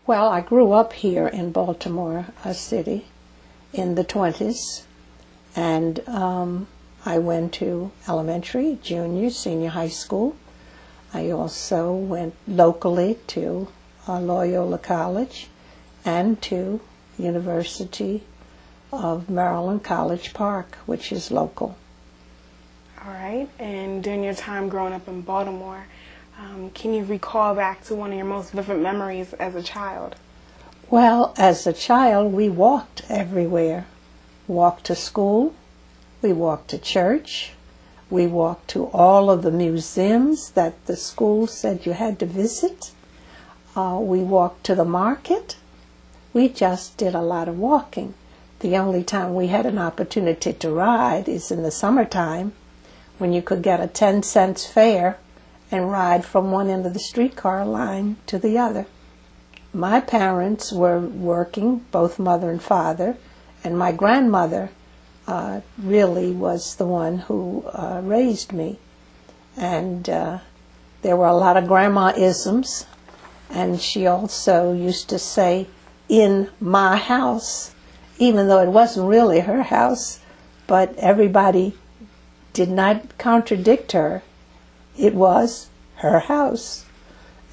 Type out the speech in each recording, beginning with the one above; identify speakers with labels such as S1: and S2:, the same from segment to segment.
S1: Well, I grew up here in Baltimore City in the 20s, and I went to elementary, junior, senior high school. I also went locally to Loyola College and to University of Maryland College Park, which is local.
S2: All right, and during your time growing up in Baltimore, can you recall back to one of your most vivid memories as a child?
S1: Well, as a child, we walked everywhere. Walked to school, we walked to church, we walked to all of the museums that the school said you had to visit. We walked to the market. We just did a lot of walking. The only time we had an opportunity to ride is in the summertime, when you could get a 10-cent fare and ride from one end of the streetcar line to the other. My parents were working, both mother and father, and my grandmother really was the one who raised me. And there were a lot of grandma-isms, and she also used to say, "in my house," even though it wasn't really her house, but everybody did not contradict her. It was her house.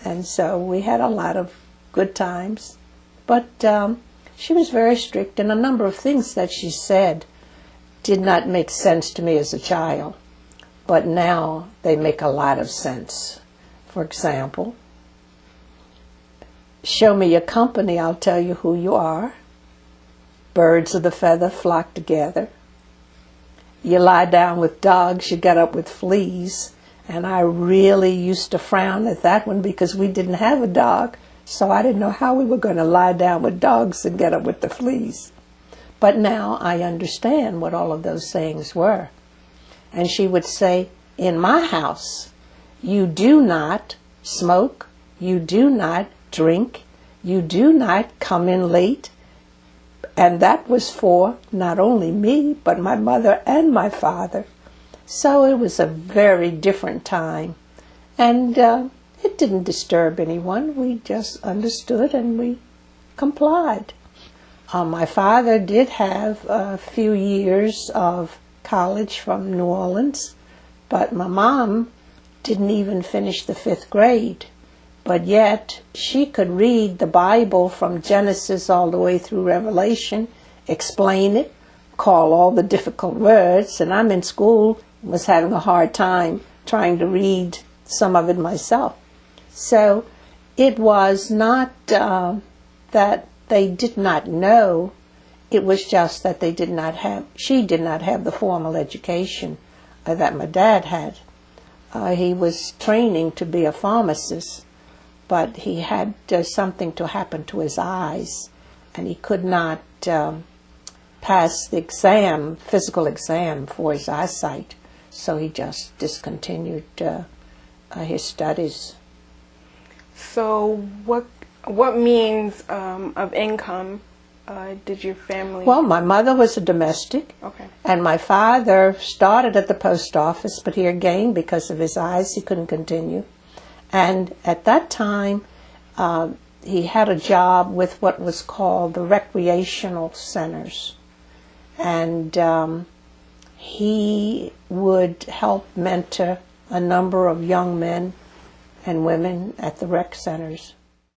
S1: And so we had a lot of good times. But she was very strict, and a number of things that she said did not make sense to me as a child. But now they make a lot of sense. For example, show me your company, I'll tell you who you are. Birds of the feather flock together. You lie down with dogs, you get up with fleas. And I really used to frown at that one because we didn't have a dog, so I didn't know how we were going to lie down with dogs and get up with the fleas. But now I understand what all of those sayings were. And she would say, "in my house, you do not smoke, you do not drink, you do not come in late." And that was for not only me, but my mother and my father. So it was a very different time. And it didn't disturb anyone. We just understood and we complied. My father did have a few years of college from New Orleans, but my mom didn't even finish the 5th grade. But yet she could read the Bible from Genesis all the way through Revelation, explain it, call all the difficult words, and I'm in school, was having a hard time trying to read some of it myself. So it was not that they did not know, it was just that she did not have the formal education that my dad had. He was training to be a pharmacist, but he had something to happen to his eyes, and he could not pass the exam, physical exam, for his eyesight. So he just discontinued his studies.
S2: So what means of income did your family?
S1: Well, my mother was a domestic,
S2: okay,
S1: and my father started at the post office, but he again, because of his eyes, he couldn't continue. And at that time, he had a job with what was called the recreational centers. And he would help mentor a number of young men and women at the rec centers.